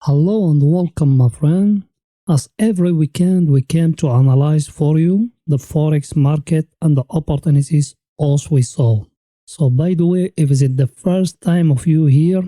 Hello and welcome, my friend. As every weekend, we came to analyze for you the Forex market and the opportunities as we saw. So by the way, if it's the first time of you here,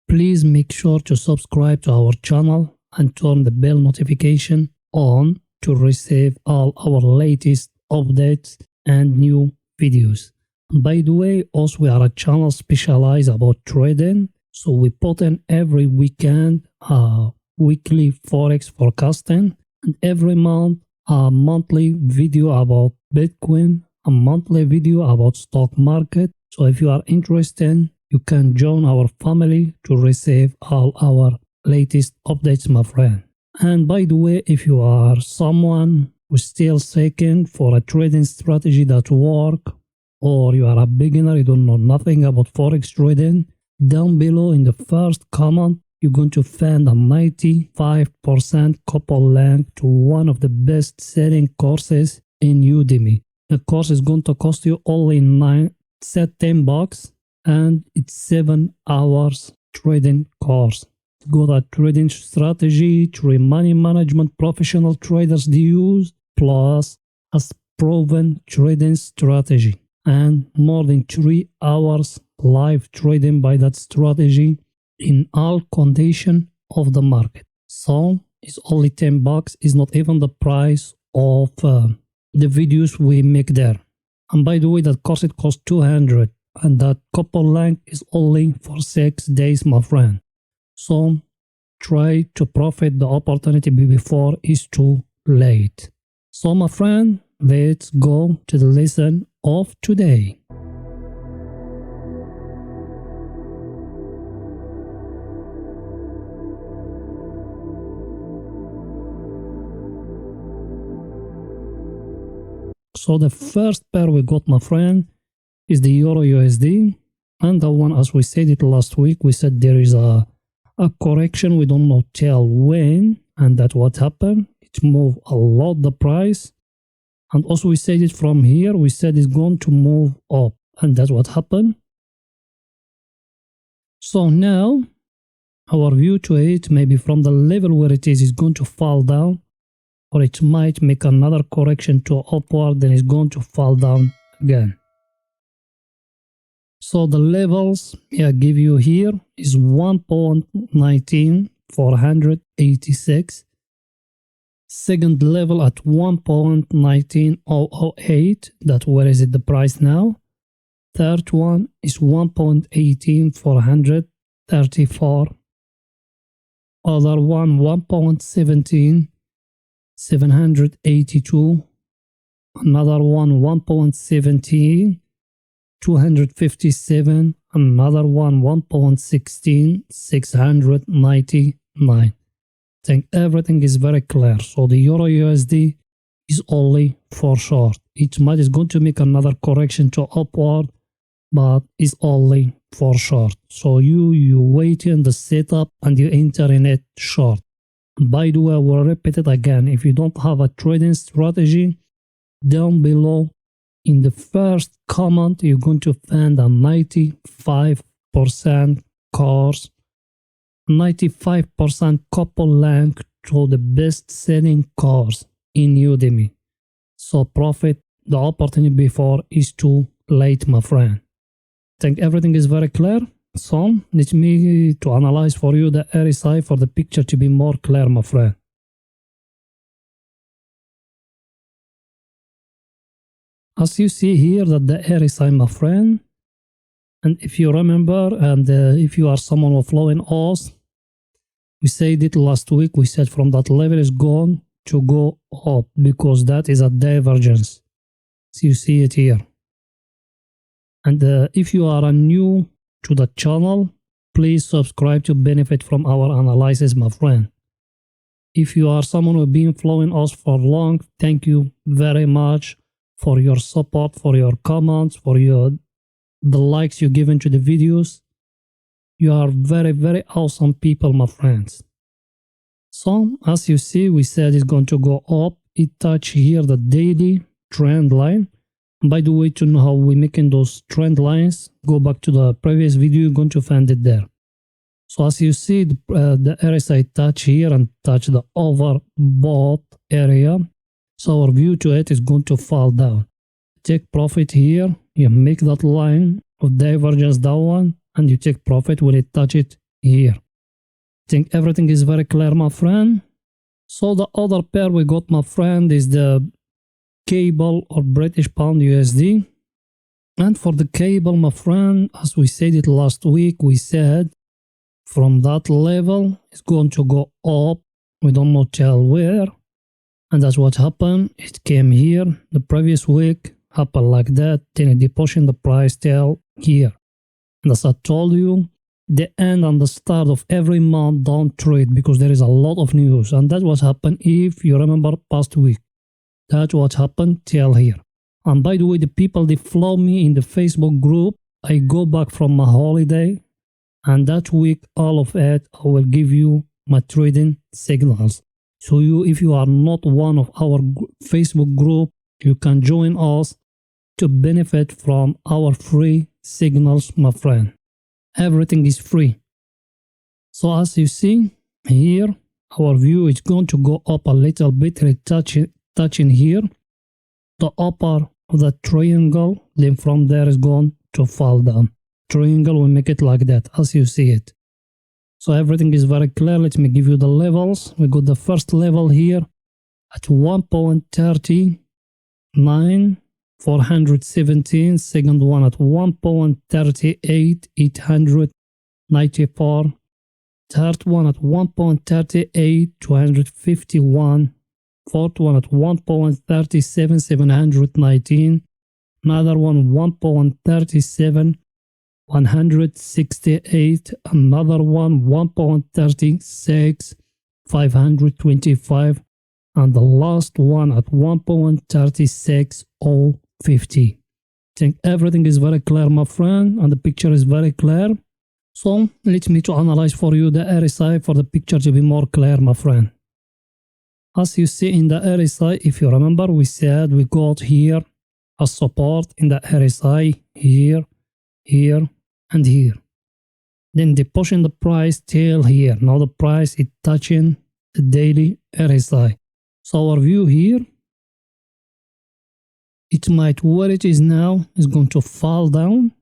please make sure to subscribe to our channel and turn the bell notification on to receive all our latest updates and new videos. And by the way, also we are a channel specialized about trading. So we put in every weekend a weekly Forex forecasting, and every month a monthly video about Bitcoin, a monthly video about stock market. So if you are interested, you can join our family to receive all our latest updates, my friend. And by the way, if you are someone who's still seeking for a trading strategy that works, or you are a beginner, you don't know nothing about Forex trading, down below in the first comment, you're going to find a 95% couple link to one of the best-selling courses in Udemy. The course is going to cost you only $10 and it's 7 hours trading course. It's got a trading strategy, trade money management professional traders use, plus a proven trading strategy, and more than 3 hours live trading by that strategy in all conditions of the market. So it's only $10, is not even the price of the videos we make there. And by the way, that course it costs $200, and that couple link is only for 6 days, my friend. So try to profit the opportunity before it's too late. So my friend, let's go to the lesson of today. So the first pair we got, my friend, is the EURUSD, and the one, as we said it last week, we said there is a correction, we don't know till when, and that's what happened. It moved a lot, the price, and also we said it from here, we said it's going to move up, and that's what happened. So now our view to it, maybe from the level where it is going to fall down, or it might make another correction to upward, then it's going to fall down again. So the levels I give you here is 1.19486, second level at 1.19008, that where is it the price now, third one is 1.18434, other one 1.17782, another one 1.17257, another one 1.16699. I think everything is very clear. So the EURUSD is only for short. It might is going to make another correction to upward, but it's only for short. So you wait in the setup and you enter in it short. By the way, I will repeat it again. If you don't have a trading strategy, down below in the first comment, you're going to find a 95% course, 95% couple link to the best-selling course in Udemy. So profit the opportunity before it's too late, my friend. I think everything is very clear. So let me to analyze for you the RSI for the picture to be more clear, my friend. As you see here that the RSI, my friend, and if you remember, and if you are someone who following us, we said it last week, we said from that level is going to go up because that is a divergence. So you see it here. And if you are new to the channel, please subscribe to benefit from our analysis, my friend. If you are someone who has been following us for long, thank you very much for your support, for your comments, for the likes you give into the videos. You are very, very awesome people, my friends. So as you see, we said it's going to go up. It touch here the daily trend line. By the way, to know how we're making those trend lines, go back to the previous video, you're going to find it there. So as you see, the RSI touch here and touch the overbought area. So our view to it is going to fall down. Take profit here, you make that line of divergence down, and you take profit when it touch it here. I think everything is very clear, my friend. So the other pair we got, my friend, is the cable or British Pound USD. And for the cable, my friend, as we said it last week, we said from that level it's going to go up. We don't know till where. And that's what happened. It came here the previous week, happened like that, then it pushing the price till here. And as I told you, the end and the start of every month don't trade because there is a lot of news. And that's what happened if you remember past week. That's what happened till here. And by the way, the people they follow me in the Facebook group, I go back from my holiday, and that week all of it I will give you my trading signals. So if you are not one of our Facebook group, you can join us to benefit from our free signals, my friend. Everything is free. So as you see here, our view is going to go up a little bit, touching here the upper of the triangle, then from there is going to fall down. Triangle, we make it like that as you see it. So everything is very clear. Let me give you the levels. We got the first level here at 1.39 417, second one at 1.38 894, third one at 1.38 251, fourth one at 1.37 719, another one 1.37 168, another one 1.36 525, and the last one at 1.36 050. I think everything is very clear, my friend, and the picture is very clear. So let me to analyze for you the RSI for the picture to be more clear, my friend. As you see in the RSI, if you remember, we said we got here a support in the RSI here, here, and here. Then they pushing the price till here. Now the price is touching the daily RSI. So our view here, it might, where it is now, is going to fall down,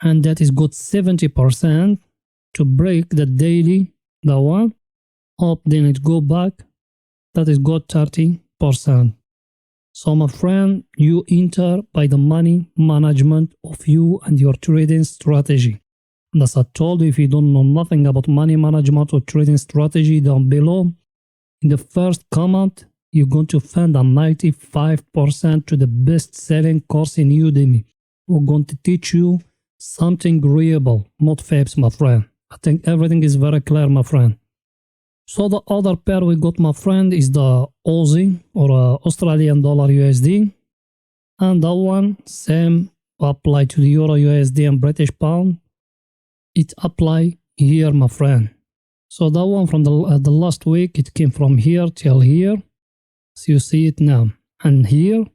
and that is got 70% to break the daily, the one up, then it go back, that is got 30%. So my friend, you enter by the money management of you and your trading strategy. And as I told you, if you don't know nothing about money management or trading strategy, down below in the first comment, you're going to find a 95% to the best-selling course in Udemy. We're going to teach you something real, not fabs, my friend. I think everything is very clear, my friend. So the other pair we got, my friend, is the Aussie or Australian dollar USD. And that one, same apply to the Euro USD and British Pound. It apply here, my friend. So that one from the last week, it came from here till here. So you see it now. And here,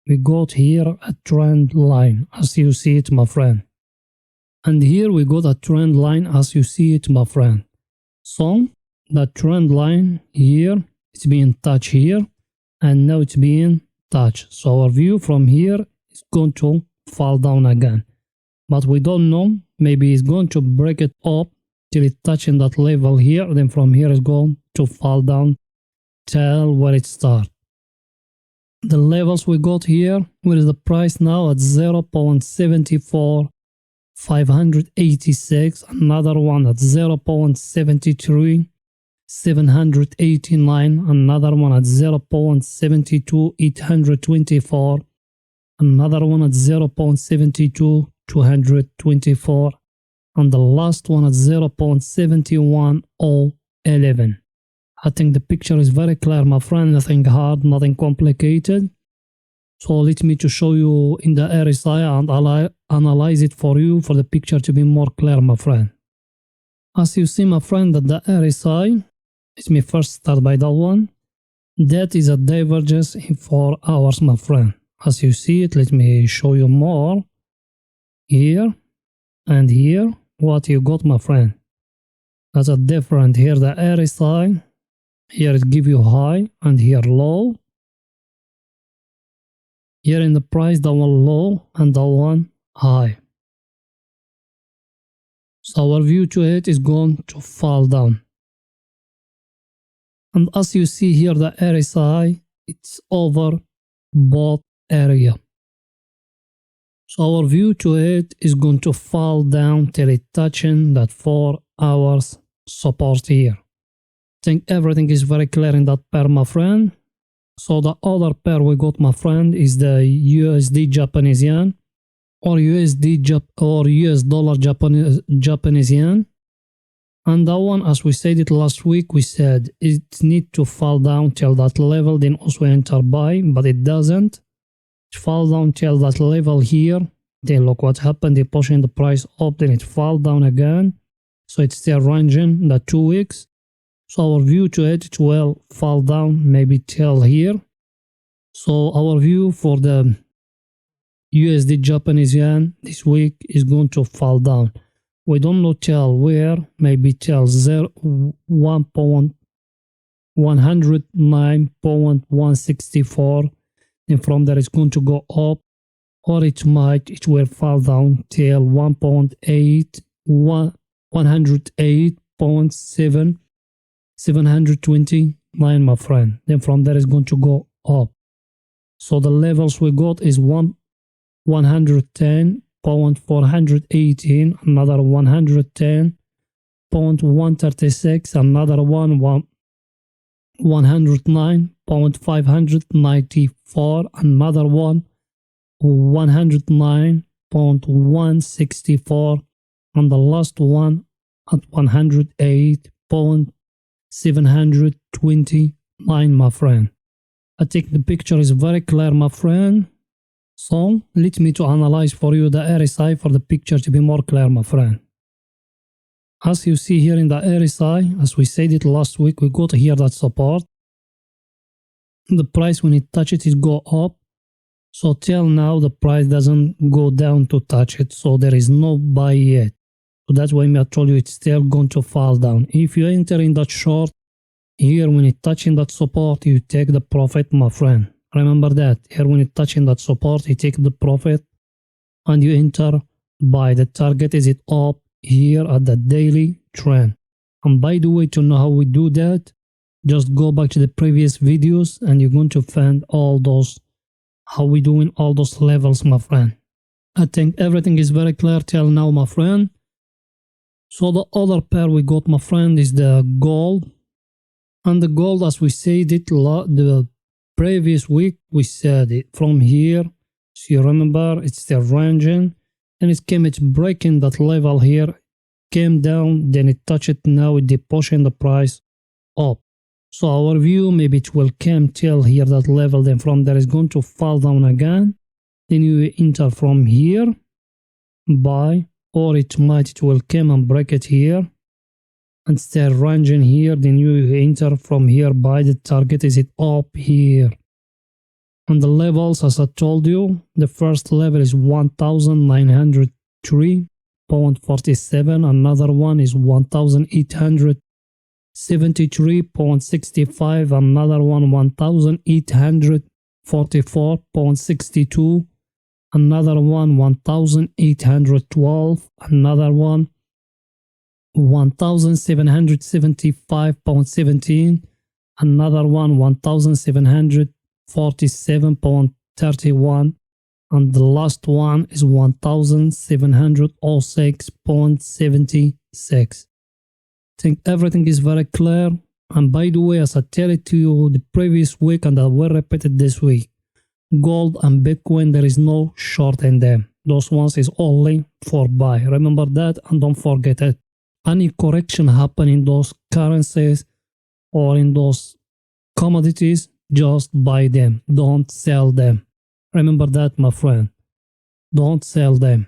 we got here a trend line, as you see it, my friend. And here we got a trend line, as you see it, my friend. So the trend line here, it's being touched here, and now it's being touched. So our view from here is going to fall down again. But we don't know, maybe it's going to break it up till it touching that level here, then from here it's going to fall down till where it starts. The levels we got here, where is the price now at 0.74 586, another one at 0.73 789, another one at 0.72 824, another one at 0.72 224, and the last one at 0.71 011. I think the picture is very clear, my friend. Nothing hard, nothing complicated. So let me to show you in the RSI and analyze it for you for the picture to be more clear, my friend. As you see, my friend, that the RSI, let me first start by that one. That is a divergence in 4 hours, my friend. As you see it, let me show you more. Here and here, what you got, my friend. That's a different. Here the RSI, here it give you high and here low. Here in the price, that one low and that one high. So our view to it is going to fall down. And as you see here, the RSI, it's over both area. So our view to it is going to fall down till it touching that 4 hours support here. I think everything is very clear in that pair, my friend. So the other pair we got, my friend, is the USD Japanese yen or USD or US dollar Japanese yen. And that one, as we said it last week, we said it needs to fall down till that level, then also enter buy, but it doesn't. It falls down till that level here. Then look what happened, they pushing the price up, then it fall down again. So it's still ranging the 2 weeks. So our view to it will fall down maybe till here. So our view for the USD Japanese yen this week is going to fall down. We don't know till where, maybe till 109.164. And from there it's going to go up, or it will fall down till 108.729, my friend. Then from there it's going to go up. So the levels we got is 110.418, another 110.136, another one 109.594, another one 109.164, and the last one at 108.729, my friend. I think the picture is very clear, my friend. So let me to analyze for you the RSI for the picture to be more clear, my friend. As you see here in the RSI, as we said it last week, we got here that support. The price when it touches it go up. So till now the price doesn't go down to touch it, so there is no buy yet. So that's why I told you it's still going to fall down. If you enter in that short, here when it touching that support, you take the profit, my friend. Remember that. Here when it touching that support, you take the profit and you enter buy. The target is it up here at the daily trend. And by the way, to know how we do that, just go back to the previous videos and you're going to find all those, how we doing all those levels, my friend. I think everything is very clear till now, my friend. So the other pair we got, my friend, is the gold. And the gold, as we said it the previous week, we said it from here. So you remember, it's still ranging. And it's breaking that level here. Came down, then it touched it, now it's pushing the price up. So our view, maybe it will come till here that level, then from there is going to fall down again. Then you enter from here, buy, or it will come and break it here and stay ranging here. Then you enter from here, buy. The target is it up here. And the levels, as I told you, the first level is 1903.47, another one is 1873.65, another one 1844.62, another one 1812, another one 1775.17, another one 1747.31, and the last one is 1706.76. I think everything is very clear. And by the way, as I tell it to you the previous week and I will repeat it this week, gold and Bitcoin, there is no short in them. Those ones is only for buy. Remember that and don't forget it. Any correction happen in those currencies or in those commodities, just buy them. Don't sell them. Remember that, my friend. Don't sell them.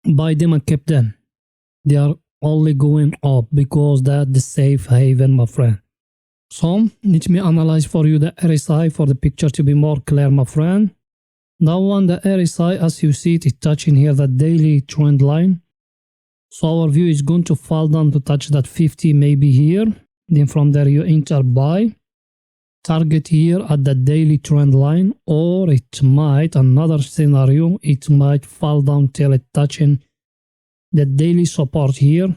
Buy them and keep them. They are only going up because that's the safe haven, my friend. So, let me analyze for you the RSI for the picture to be more clear, my friend. Now on the RSI, as you see it is touching here the daily trend line. So our view is going to fall down to touch that 50 maybe here. Then from there you enter buy. Target here at the daily trend line, or it might, another scenario, it might fall down till it touching the daily support here.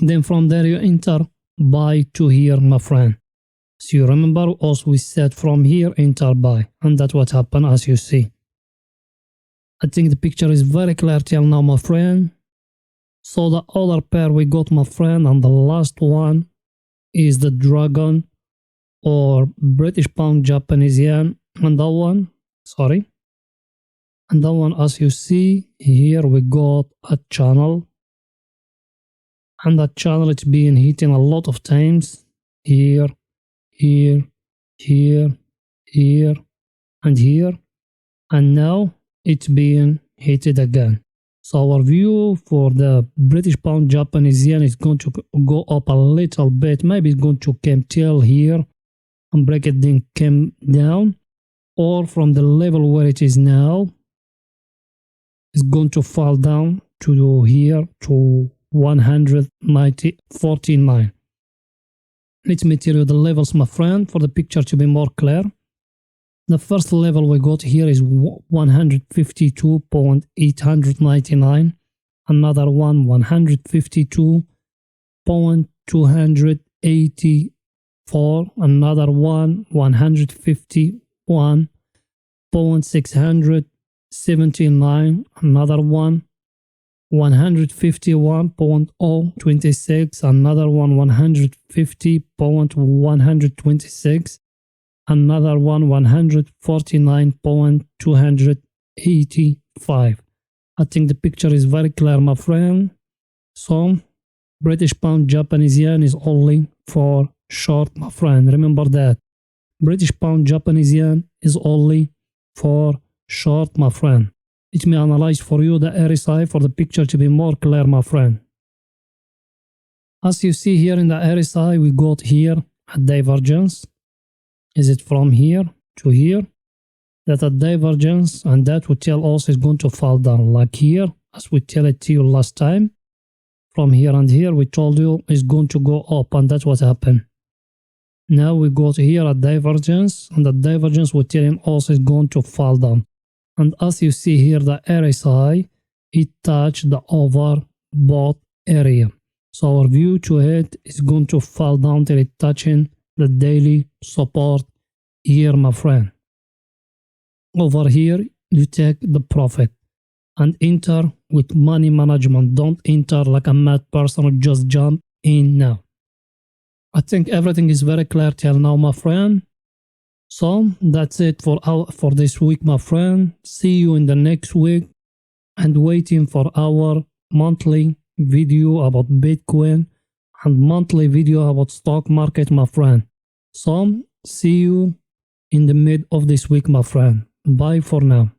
Then from there you enter buy to here, my friend. So you remember also we said from here enter buy, and that's what happened as you see. I think the picture is very clear till now, my friend. So the other pair we got, my friend, and the last one is the dragon or British pound Japanese yen, and that one, and that one, as you see here, we got a channel, and that channel it's been hitting a lot of times here, here, here, here, and here, and now it's being hit again. So our view for the British pound Japanese yen is going to go up a little bit. Maybe it's going to come till here and break it, then come down, or from the level where it is now, it's going to fall down to here to 190.49. Let me tell you the levels, my friend, for the picture to be more clear. The first level we got here is 152.899. Another one 152.284. Another one 151.679. Another one 151.026. Another one 150.126. Another one 149.285. I think the picture is very clear, my friend. So British pound Japanese yen is only for short, my friend. Remember that. British pound Japanese yen is only for short, my friend. Let me analyze for you the RSI for the picture to be more clear, my friend. As you see here in the RSI, we got here a divergence. Is it from here to here? That a divergence, and that would tell us it's going to fall down like here, as we tell it to you last time. From here and here, we told you it's going to go up, and that's what happened. Now we got here a divergence, and the divergence will tell us it's going to fall down. And as you see here, the RSI, it touched the overbought area. So our view to it is going to fall down till it touching the daily support here, my friend. Over here, you take the profit and enter with money management. Don't enter like a mad person or just jump in now. I think everything is very clear till now, my friend. So that's it for this week, my friend. See you in the next week, and waiting for our monthly video about Bitcoin and monthly video about stock market, my friend. So see you in the mid of this week, my friend. Bye for now.